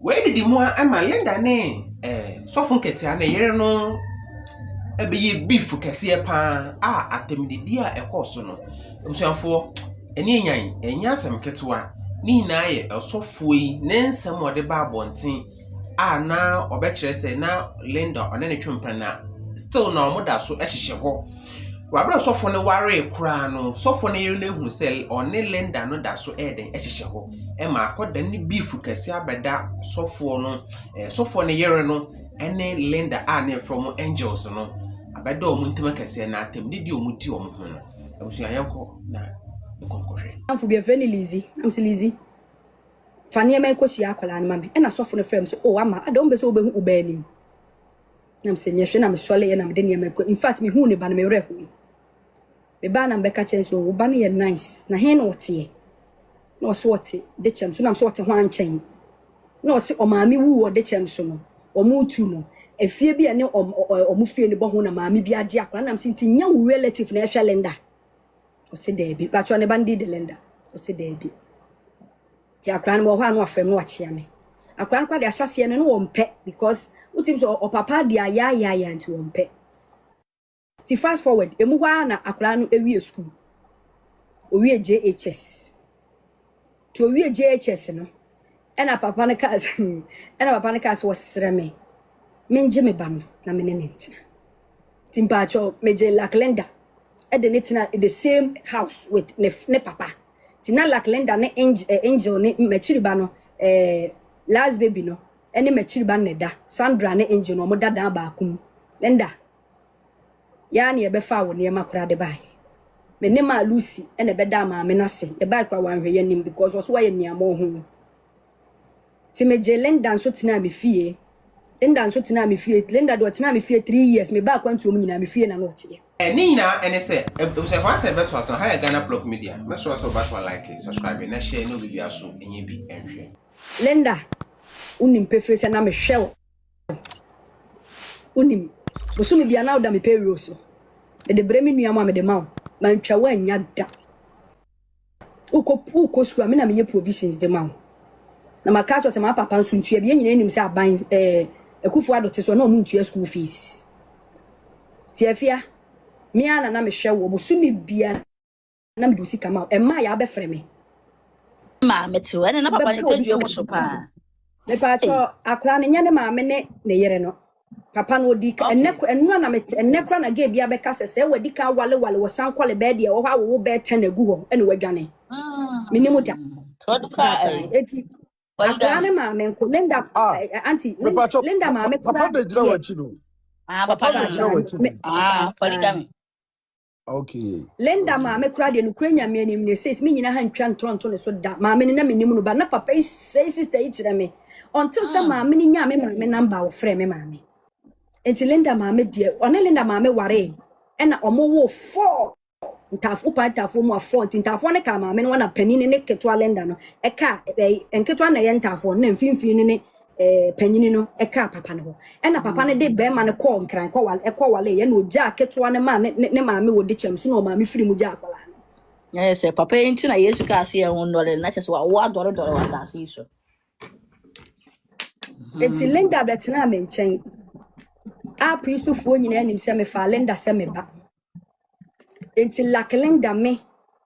where did the more ama Linda ne Sofo Nketsiah na yere no ebe ye beef Kese Aba atemdidi a ekoso no ebusuafo eni enyan Asem Ketewa ni na ye osofo yi ne nsem ode ba abonten na obekire se na Linda one ne twempra na still na omoda so ehihye ho wabra sofo ne ware kura no sofo ne yere no hu se one Linda no da so eden ehihye ho ma akoda ni beef Kese abeda sofo no sofo ne yere no ene Linda ne from Angels no abeda omuntema Kese na atemdidi omuti omo ho no abusu ayanko na konkohwe amfo be very lazy am say lazy fane me koshi akola na mame na sofo no frame so oh ama adom be so obehu obanim nam se nyehwe na me sole ye na me de ne meko in fact me hu ne ba na me were hu me ba na mbeka chen so oba no ye nice na he na ote na oso ote de chem so nam so ote ho anchen na osi o maami wu o de chem so no o mu tu no efie bi ene o mu fie ne bo ho na maami bi ade akola nam se ntinya wu relative na ehwe Linda o se de bi patcho ne bandi de Linda o se de bi ti akran mo ho anu afem no achia me akran kwa de ahyase no wo mpe because utim so o papa de aya nti wo mpe ti fast forward emu ho na akran no ewie school o wie JHS to wie JHS no ena papa ne ka so sere me menje me ba no na me ne ntina timpa cho meje Linda e de netina the same house with ne papa tina Linda ne angel ne machiriba no last baby no ene machiriba ne da Sandra ne angel no mo dada ba akum Linda ya ne be fa wo ne makura de bai me ne ma Lucy ene be da ma me na se e bai kwa wanhwe yanim because so wa ye niamo ho ti meje Linda so tina me fie Linda so tina me fie Linda do tina me fie 3 years me ba kwantu om nyina me fie na no tie ni na ene se se kwa se beto aso ha Ghana Block Media me so ba like subscribe na share no bibia so enye bi enhwe Linda unim pefrese na me hwe unim boso me bia na oda me period so de bremi nuama me de ma man twa wa nya da uko school me na me ye provisions de ma na makacho se ma papa nso ntua bia nyina enim se aban ekufu adote so na o mu ntua school fees tiafia me ana na me hwe wo boso me bia na me do sika ma e ma ya be frɛ me ma meti we na papa ne tadue mo so pa me pa cho akra ne nya ne ma me ne yere no papa no di ka enu na me kra na ge bia be ka se wadi ka wale wo san kwale be de wo ha wo be 10 agu ho ene wadwane minimu ja eti akra ne ma me ko Linda auntie Linda ma me papa de jira wachi no papa de jira wachi polygamy okay Linda ma me kra de no kranya me anim ne says me nyina ha ntwa ntonto ne so da ma me ne na minimu no ba na papa say sister e kire me until some ma me nya me number wo frɛ me ma me enti Linda ma me die one Linda ma me ware ena omo wo 4 ntafo pantafo mu 4 ntafo ne ka ma me no na panini ne ketwa Linda no e ka enketwa na ye ntafo na mfimfini ne panini no e ka papa no ena papa ne de be ma ne ko nkran ko wale ye na oja ketwa ne ma ne ma me wo de chem so na o ma me firi mu ja akwala yes papa enti na Yesu ka ase ye ho ndole na chese wa adore wasase so enti Linda betena me nchen app Yusufu nyina anim se me fa Linda se me ba enti Linda me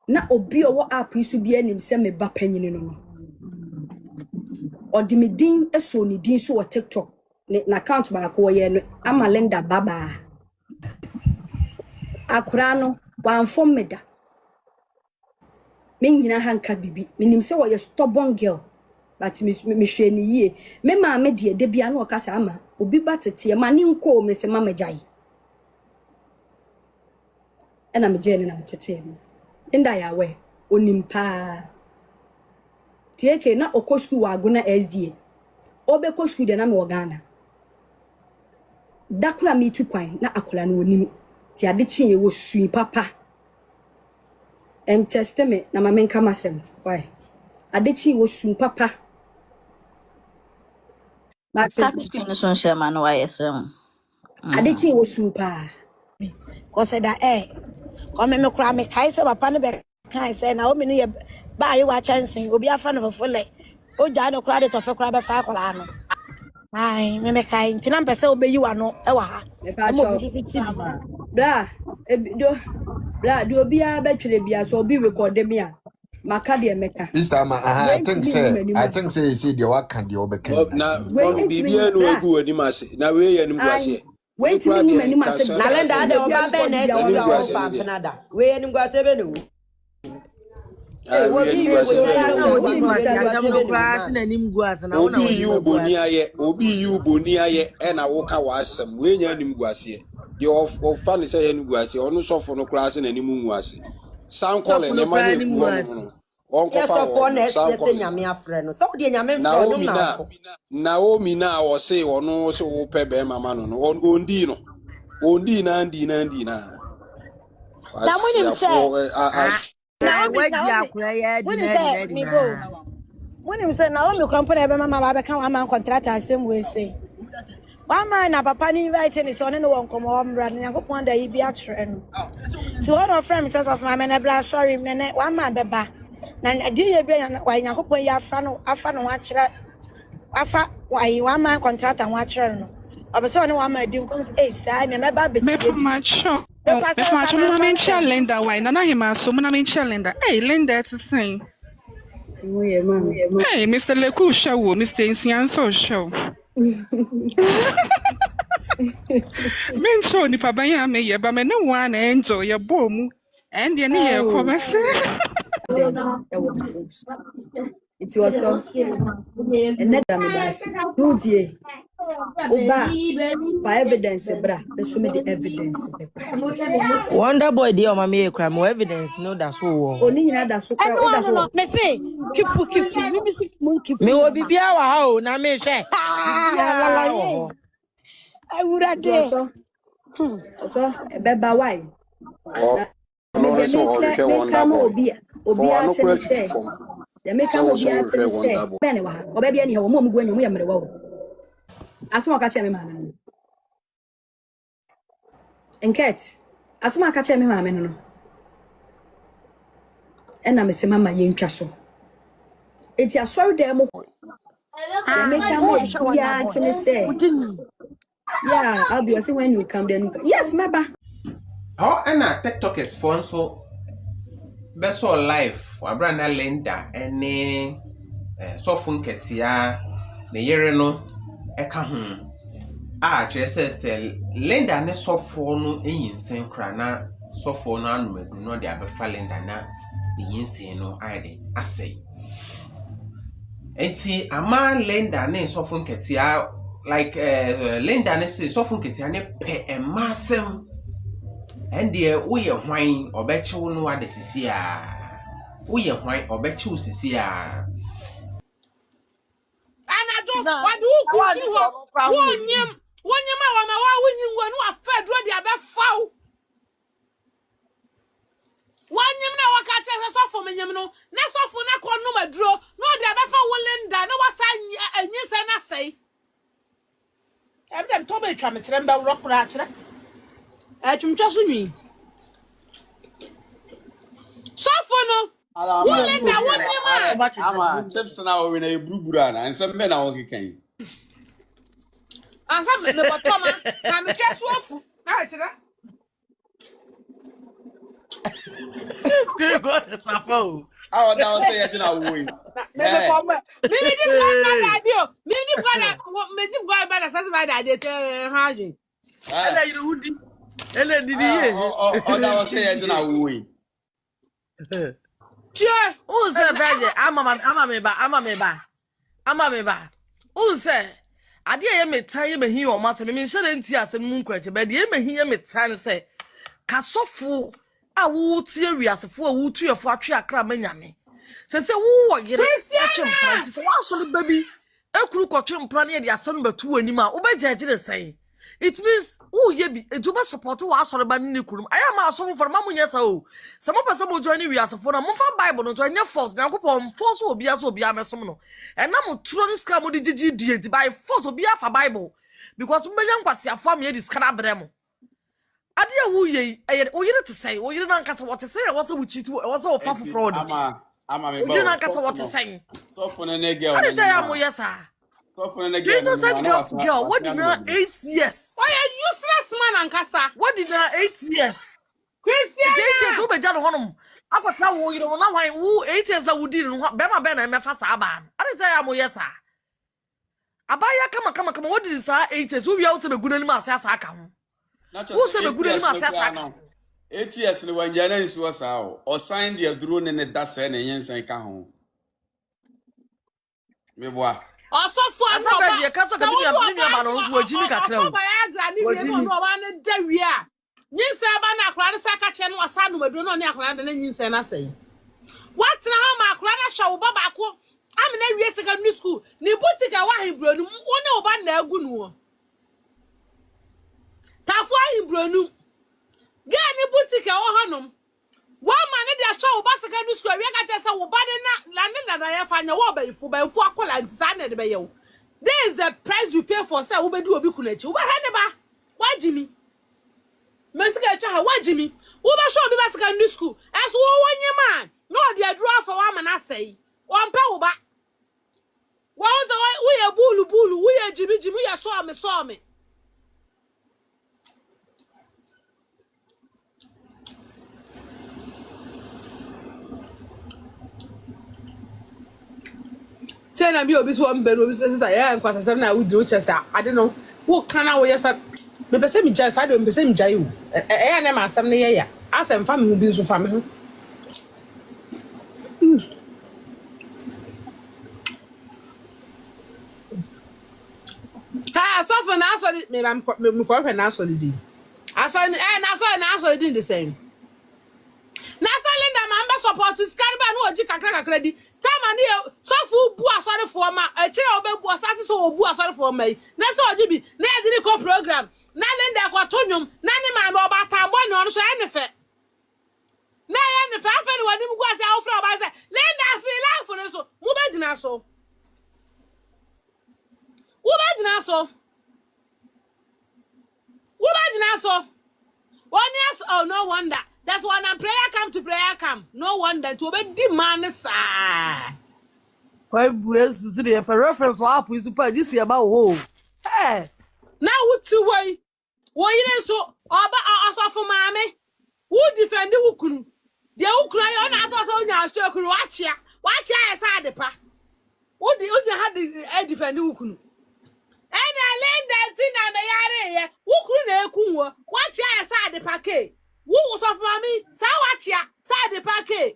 na obi owo app Yusu bi anim se me ba panyini no odimidin eso ni din so wo TikTok na account ba ko ye no ama Linda baba akura no wan form me da me nyina hanka bibi menim se wo ye stubborn girl but me hwe ni yie me ma me de bia na o kasa ama obi batete ma ni nko me se ma majai ena me jene na metete me Linda ya we onimpa tieke na okosku wa aguna SDA obe kosku de na me Ghana dakura mi tu kwan na akola na onim ti ade chin ye wo sui papa test me na ma menka masem why ade chin wo sui papa but screen so share man why so ade chin wo sui pa ko se da ko me kura me kai se papa ne be kai se na o me no ye ba ye wa chance obi afa no fofo le o ja no kra de to fe kra be fa akola no ai me kai ntina mpese obeyi wa no e wa ha Me pa cho. Bra do bia be twere bia so obi record me a maka de meka. This time, I think say you see the work and the overcame. Na bibia no egu ani mase. Na we ye nim guase. Wait me ni mani ma se. Na lenda de oba be na e fi o fa penada. We ye nim guase be no. We nim guase. Obi yu boni aye e na wo ka wa asem. We nya nim guase. The of fan say ye nim guase. Onu sofo no class na nim nguase. Sound call na ma no. Yes, of one yes, nyame afre no. So de nyame mfre no na. Naomi na wo say ono so wo pe be mama no. Ondi no. Ondi na. Na munim say. When you say Naomi Crampon ebe mama ba be kan wa man contract asem we say. One man na papa ni invite ni so ne no won komo omra na yakopon da yi bi atre no. To one of friends says of my man bla sorry nene one man beba. Na di ye bi wa yakopon ya afa no wa kire afa wa yi one man contract and wa kire no. Obeso ne one man di nkom say say me meba beti. Me macho. Me macho mo na mentia Linda why na hima so mo na mentia Linda. Hey Linda to sing. Hey Mr. Leku show, Mr. Insianso show. Men show ni pa ban ya me ye ba me no one enjoy your bom and ye ni ye ko ba se. It was so and that me ba do die oba by evidence bra be so me the evidence Wonder boy dey o ma me ekra mo evidence no da so wo. Oni nyina da so kra o da so me say keep me be sick monkey Me wo bibia wa ha o na me hwe. I would have day. So beba why No so o hwe wonder boy. Obi a tell say the make am obi a tell say bene wa oba bia ni he wo mo gu anyu ye mere wa asema ka che me maame no enket asema ka che me maame no ena me se mama ye ntwa so eti asori dem mo the make am obi a tell say yeah I'll be say when you come then yes meba Oh, and TikTokers phone so best all life. Wabrana Linda ene Sofo Nketsiah ne yere no eka ho. Chere say Linda ne Sofo no eyinsen kra na Sofo no anumadu no de abefa Linda na eyinsen no ade asay. Enti ama Linda ne Sofo Nketsiah like Linda ne say Sofo Nketsiah ne pe emasem and dear we are wine or bet you no what this is here. We are wine or bet you sisi ya. What do you one yam winning when you are fed ready about foul. One yam now catch us off from yam no, not so for not one number draw, no the other for Linda, no what's I yes and I say. Every time Tommy trying to remember rock ratchet. Just me. Sofo no. Linda one yam. Ama chips na we na eburubura na nsem be na wo kekan. Ansam me botoma na me twa sofu. Na chira. Scream God the Sofo. Ah, that was say you na wo yi. Me ni God radio. Me ni God ba na sase ba da dey ha adwin. Ela yiri wudi. Ela didi ye. Oh, that was say you na wo yi. Che, Who say beje? Ama me ba. Who say? Ade ye metan ye mehi o ma se me nhye nti asem mu nkwache ba de ye mehi ye metan se kasofo a wo tie wiasefo a wo tuyefo atwe akra manyame. Se wo wo yere achempra nti se wa so le baby ekuru kotwempra ne de asem batu anim a wo be jejere sei. It means who ye be to be support who asore ba ni kurum. I am aso for mamu nyesa o. Se mo pese mo join wi asefo na mo fa Bible no to anya force Nyankopon force obi aso obi amesom no. E na mo tro ni ska mo di gigi die by force obi afa Bible because mo benya nkwase afo am ye di ska na bremo. Ade a wo ye wo yire to say wo yire na nkasa what say e was wo cheat wo was wo fa fraud. Ama me You not what to say. Sofo na girl. What tell you am yes sir. Sofo na Do you know girl. some girl? What did her 8 years? Why a useless man and kasa? What did her 8 years? Christian. 8 years who be jano honum. Apota wo you know na why who 8 years la wudi no be na me fa sa aba. I tell you am yes sir. Abaya kama what did say 8 years? Who we also be good ni asa aka ho. Who say be good ni asa aka. 8 years ni wanjana nsi wa sa o sign the duro ne da se ne yensan ka ho. Me boa. Osofo asa be de ka so ka bi ba no nso wajimi kakra o. Wajimi no wa ne dawi a. Nyinsa ba na akra ne saka che no asa no maduro no ne akra ne nyinsa na sei. What na ha ma akra na hwa wo baba ko. Amina wie secondary school ni butika wa himbronu woni wo ba na agu no. Tafu himbronu. Get ni butika wo hanom. One man dey show ba secondary school we ka tell say wo ba na na ya fanya wo ba ifu akola ntisa na de be ye. There is the price you pay for say wo be di obi kunachi. Wo ba ha ne ba. Wa jimi. Mesika cha ha wa jimi. Wo ba show obi ba secondary school. As wo wonye man. No dey draw for one man asai. Won pa wo ba. Wo so wo ye bulu wo ye jimi wo ye so me. Say na me obi so mbe no obi sister ya nkwata sem na wudi o chesa ade no wo kana wo yesa me pese mi jai side me pese mi jai o e na ma asem ne ye ya asem fa me hu bi so fa me hu ha so for na so me for na so di aso na so di the same na so Linda ma mbe support scan ba no oji kakra di time ani so fu bu asore fo ma e kire obebu start so obu asore fo ma na so oji bi na e di ko program na Linda ko tonwum na ni ma me oba tambo ni ono so e nefe na ya nefe afa ni wani mgu ase awofra oba se Linda free life no so mu be dina so one yes oh no wonder. That's when a prayer come. No wonder to be demand sir. Why well to see the reference wa apu super this year ba wo. Eh. Now what to way? Wo yire so oba asofo maame. Who defend wo kunu? De wo kunu ya na ato so nya aso kunu wachia. Wachia esa adepa. Wo had the defend wo kunu. Ena Linda tina me yare ye. Wo kunu na ekunwo. Wachia esa adepa ke. Who was of mommy? Sawachia, side packet.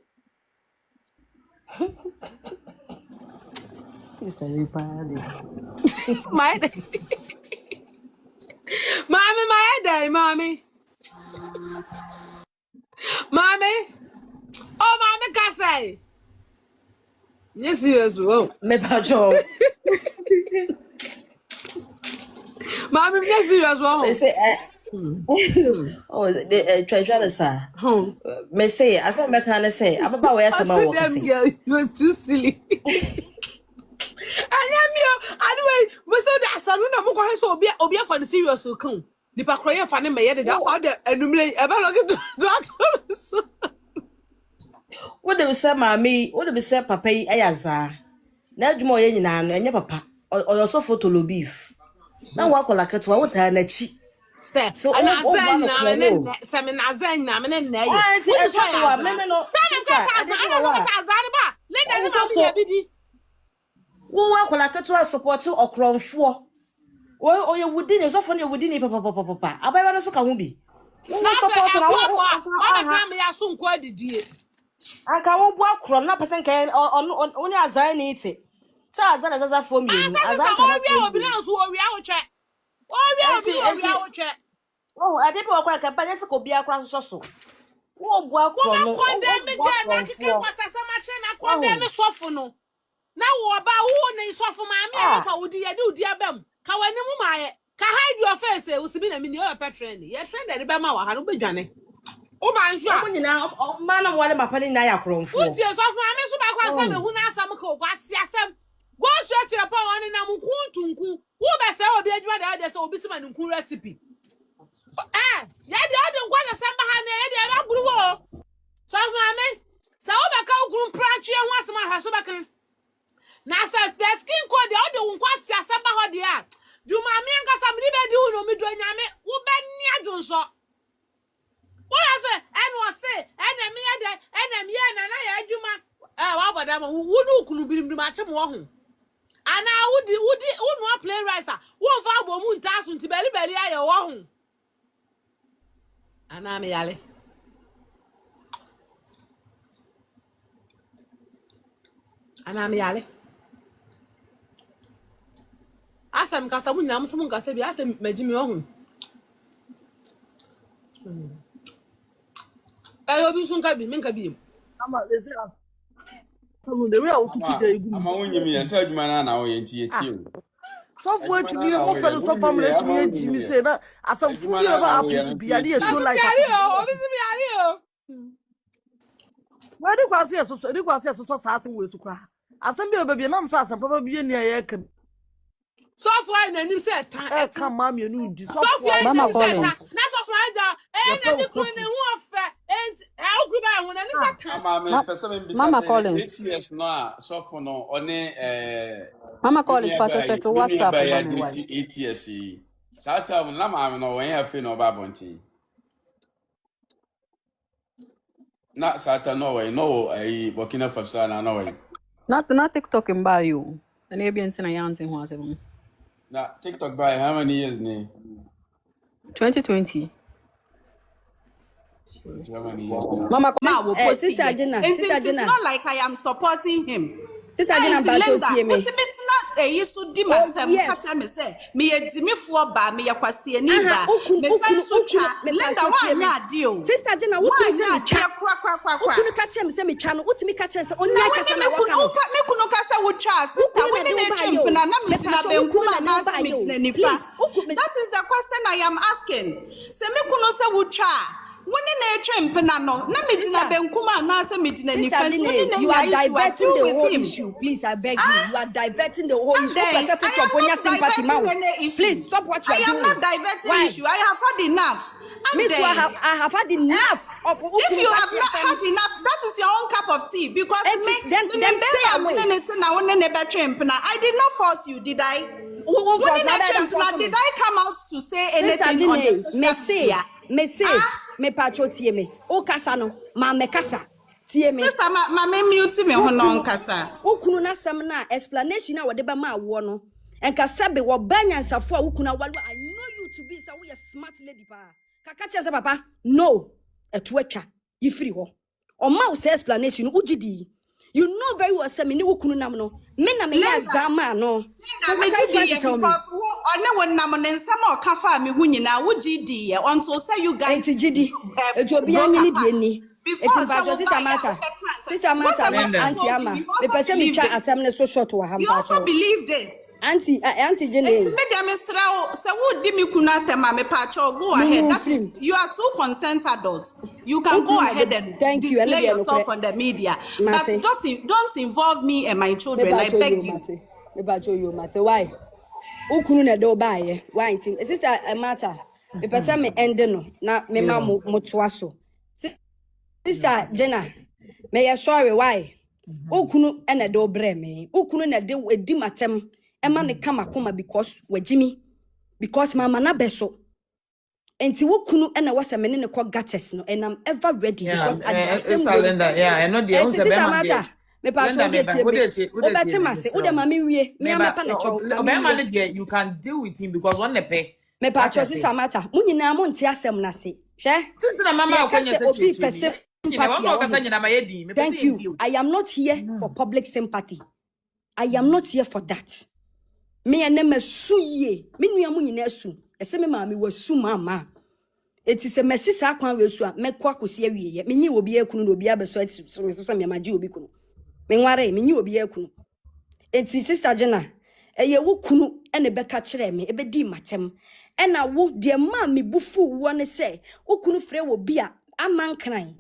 It's very bad. My mommy, my day, mommy. Mommy. Oh, mommy, Kese. Yes, yes, well, Me pacho. mommy, yes, yes, well. They say oh, they try to say. Me say, as I make an say, I'm about where some more. You're too silly. Anyway, so that son no mo go so obi for the serious so come. The pakroye fa ne me ye that order enumere e ba look to What do we say, mommy? What do we say, papa? Ayaza. Na djumo ye nyina no enye papa. Or so photo lo beef. Na wa kola ketwa what na chi. So and azan na me se me azan na me na ye. Auntie so me no. Azan ba. Let them so be di. Wo wa kola ketwa support okronfo. O ye wudi ne so fo ne wudi ne papa. Abaye no so ka ho bi. Wo support na wo time ya so nko adidie. Anka wo bu akron na person kan oni azan ni ite. Sa azan zaza fo mi. Azan ka wo obi na so wo wi awotwe. Oh, I didn't work like a penny could be across so. Oh, boy, condemn me, condemn me, Sofono. Now, about who is Sofo, mammy, how would you do, dear Bem? Kawanimumai, can hide your face, it was been a minute patron. Your friend at the Bama, I don't be Johnny. Oh, my God, man, I'm one of my penny Niacron. Put yourself, I'm a who now some coke, I see some. Go straight to the power and I'm cool. Who may say, oh, be a drug, there's all this man cool recipe. Ah, yeah, the other one is some behind the idea of blue. So, mammy, Sa obeka ukunu pranchi ho asema hwaso beka. Na says the skin code the other one kwasi asaba ho de a. Juma mi ankasa mdi be di uno mi do nyame wo be ni adwonso. What I say and was say enemy de enemy na na ya adwuma. Wa boda ma wo no ukunu birim ma che mo ho. Ana wudi unu play rice wo fa bo mu ntaso nti beli aye wo ho. Ana me yale. Ana me yale. Asem kasa mu nyam so mu kasa bi asem magimi ohun. Obi sun ka bi men ka bi. Ama lezi Come the way out to today. I'm only me, said man, now you Software to be more for the family to me say that as some food about to be a so like where do you see so do you see so assassin we so cry asem baby na msa asem papa bi ni aye kan software na nim say tan come mama you di software mama Collins na software da na di kun ne ho afa how group I want nim say tan Mama Collins ATS no Sofo no one Mama Collins pa check WhatsApp ATS Sata na ma no wen afi no ba bonti na Sata no way no Burkina Faso na no way not TikTok in by you and you be in Yantin ho asem na TikTok by how many years ne 2020 Mama sister Gina it's not like I am supporting him. Sister Gina Bacho tie me. It's not so di matem catch me say me edimifo ba me yakwase ani ba. Me say so twa Linda wa nya ade o. Sister Gina wo kunu say me twa. Wo kunu catch me say me twa no utimi catch say onya kasa na waka. Me kunu kasa wo twa sister we ne twem na na me tina benkuma na say me tina nifa. That is the question I am asking. Say me kunu say wo twa when in a tramp, no, Namitina Benkuma, Nasa Mitina, you are diverting the whole issue. Please, I beg you. You are diverting the whole issue. Please stop what you are doing. I am not diverting the issue. I have had enough. Me too, I have had enough of if you have not had enough, that is your own cup of tea. Because then stay away. I did not force you, did I? Did I come out to say anything on the social media? Me patro tie me. O kasa no, ma me kasa. Tie me. Sister, ma me mute me ho no kasa. O kunu na sem na explanation na wode ba ma wo no. Enka sabe wo banyansafo a wo kunu awalu. I know you to be so we a smart lady pa. Kaka che papa, no. Eto atwa. Yifiri ho. O ma wo say explanation ugidi. You know very well say me ni wo kunu nam no. Me na me ya zama no. So me tell you because one won nam ne nsam o ka fa me hu nyina wo gidi until say you guys gidi eto obi anyi di ni eti bajo sister mata auntie ama me pese me twa asem ne so short wa ham you also believed it auntie Jene eti me dem sra say wo di me kunu atema me pacho go ahead that is you are two consent adults you can go ahead and display yourself on the media but don't involve me and my children I beg you me bajo you mate why ukunu na do baaye why team sister mata me pese me end no na me ma motoa so sister Jenna me ya sorry why ukunu na do bre me ukunu na de edi matem e ma ne kama koma because wagimi because mama na beso enti ukunu na wasa me ne ko gates no and I'm ever ready because I just I know the answer be me patro be tie obeti mase wo de ma me wie me amepa na cho you can deal with him because one nepe me patro sister mata munyina mo ntia asem na se hwe since na mama akwanya se thank you. I am not here for public sympathy. I am not here for that. Me and them suye. Me nuamu nyina su. Ese me ma me wasu mama. Eti se mesi sa kwan we su a me kwa kosi awiye. Me nyi obi akunu no obi abeso ati so me maji obi kunu. Me nware me nyi obi akunu. Eti sister Jenna, eye wo kunu ene beka kire me ebedi matem. Ena wo de ma me bufu wo ne se wo kunu frɛ wo bia amankran.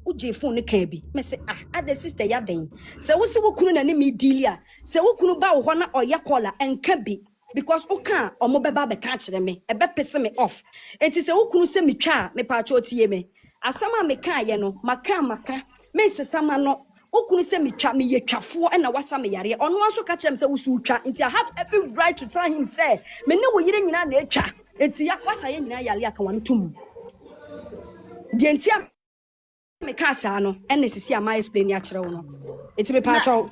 Uje phone ne kan bi me say ade sister ya den se wo se wo kunu na ne me dealia se wo kunu ba wo ho na oye kola enka bi because o kan omo beba be ka kire me e be pese me off enti se wo kunu se me twa me pa cho tie me asama me kan ye no maka me sesama no okunu se me twa me ye twafo na wasa me yare ono anso ka kyem se wusu twa nti I have every right to tell him say me ne wo yire nyina na etwa enti ya wasa ye nyina yare aka wan tum de enti me ka sa no ene sisi ama explain ya kire wo no enti me pa cho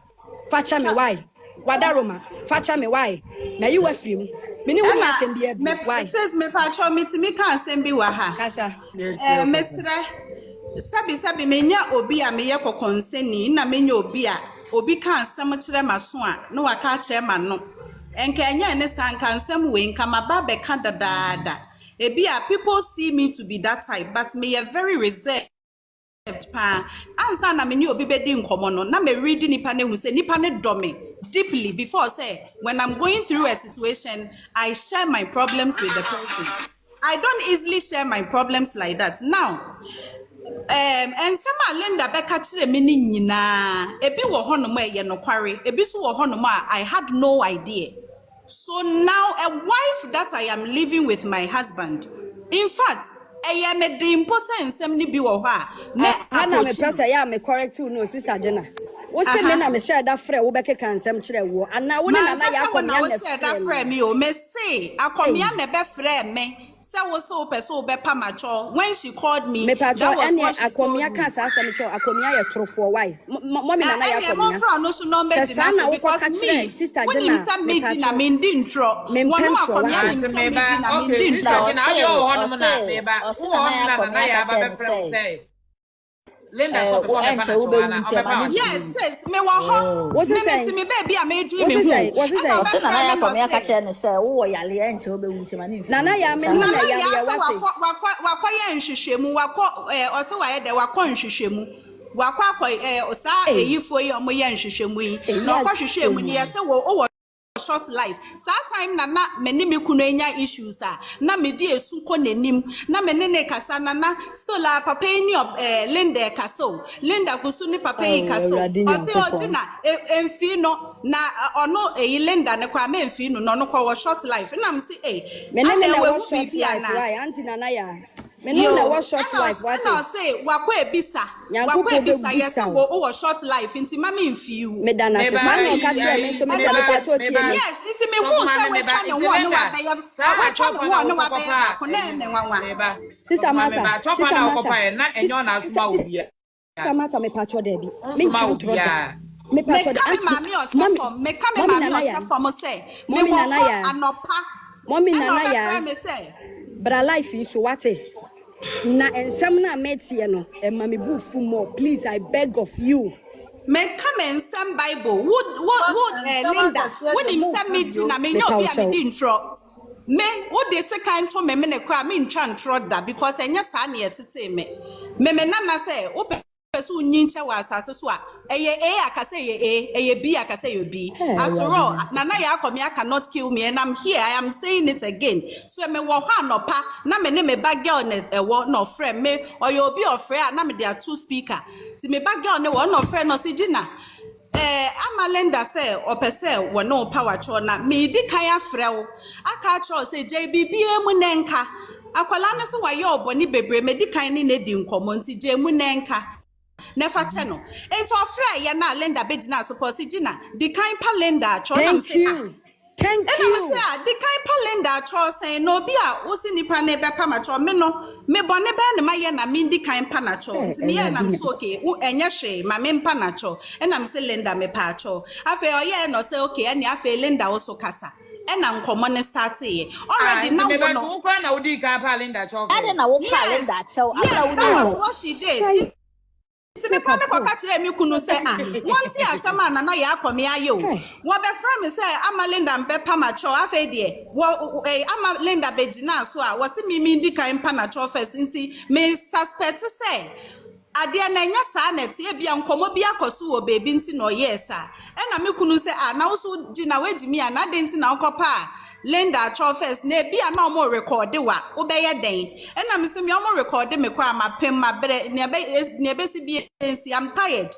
facha me why wadaroma facha me why na you afrim me ne wo ma asem bia why says me pa cho me ti me ka asem bi wa ha kasa mesre sabi menya obi a meye kokonseni na menya obi ka asem kire maso a no waka kire ma no enka enya ne sanka asem we nka maba be ka dadaada ebi a people see me to be that type but me very reserved pa ansa na menya obi be di nkomo no na me read nipa ne hu se nipa ne do me deeply before say when I'm going through a situation I share my problems with the person. I don't easily share my problems like that now. And some Linda Becca chire me ni nyina ebi wo hono ma ye nokware ebi so wo hono ma I had no idea. So now a wife that I am living with my husband, in fact I am a dimposa nsem ni bi wo ho a na me pesa ya me correct you no sister Jenna. Wo se me na me share that frɛ wo bɛke kan nsɛm kyerɛ wo ana wo ne na na ya akɔmia na share that frɛ me o me say akɔmia na bɛ frɛ me se wo so pɛ so bɛ pa macho when she called me that was what she akɔmia ka sa asɛm kyerɛ akɔmia yɛ torofo why mo me na na ya akɔmia mo fra no so no be dina because me sister Jenna when me di na me ndi ntro wo no akɔmia me di na me ndi ntro na ayo ho no na me ba wo ho na ya ba bɛ frɛ say Linda yes, me wa ho. What's it say? Me baby, I made dream. What's it say? What's it say? Nana ya come here catch and say, "Oh, yale enche obe wunti mani." Nana ya me na ya wakwa ye nhwehwemu wakọ ose wa ye de wakọ nhwehwemu wakọ akọ osa eyifo yi omo ye nhwehwemu yi na okọ hwehwemu ni ye se wo short life time na me ne me kunu enya issues na me di esu ko nanim na me ne kasa na still papa ni Linda kaso Linda kusu ni papa yi kaso o se o na emfi no na ono Linda ne kwa me emfi no no kwa short life na me say me ne wa short life right auntie nana ya me no wa short life what I say wakwa ebisa yes wo short life nti mama emfi you me dana se mama ka tire me so me say me pacho tie yes nti me hu say we twa ne ho no wa be ya we twa ne ho no wa be ya ko na me nwanwa sister mata na enyo na asuma obi sister mata me pacho there bi me ka me pacho mami osefo me ka me mami osefo mo say me wo anopa mommy nana ya bra life is what na ensem na metie no e ma me bufu more please I beg of you me come and some Bible would Linda when him send me na me no be a me intro me what they say kind to me ne kra me ntwa ntro da because enya sa na yetete me nana say wo person nyinche wa asase so a eye akase eye b akase ye b after all nana ya akomi cannot kill me and I'm here I am saying it again so me wo ha nopa na me ne me bag girl ne ewo no friend me or you be of friend na me there two speaker ti me bag girl ne wo no friend no sigina Amalenda say or per se wo no power cho na me di kan afrɛ wo aka cho say JBB emu nenka akwala ne so wa ye oboni bebre me di kan ni ne di nkomo nti je emu nenka never channel. And for free, ya na Linda bedina suppose gina. The kind pa Linda cho na say. Thank you. The kind pa Linda cho say no be a osi nipa ne be pa ma cho me no me bone be ne ma ye na me di kind pa na cho. Me ya na so okay. U enya hwe ma me pa na cho. And I'm say Linda me pa cho. Afa oye no say okay. And afa Linda also kasa. And I'm common start here. Already now we no. Na odi kind pa Linda cho. I na wo pa Linda cho. That was what she did. Me pa me ko ka kire me kunu say won ti asama na ya akomi aye o wo be fra me say Amalinda mbe pa ma cho afa de wo Amalinda be gina so a wo se mi ndi kan pa na cho first nti me suspect say ade na nya sa na tie bia nkomo bia koso wo baby nti no yes a na me kunu say na wo so gina we di mi a na de nti na okopa Linda Choffers ne bia na omo record wa wo be ye den and na me se me omo record me kwa ma pem ma bre ne be si bi I'm tired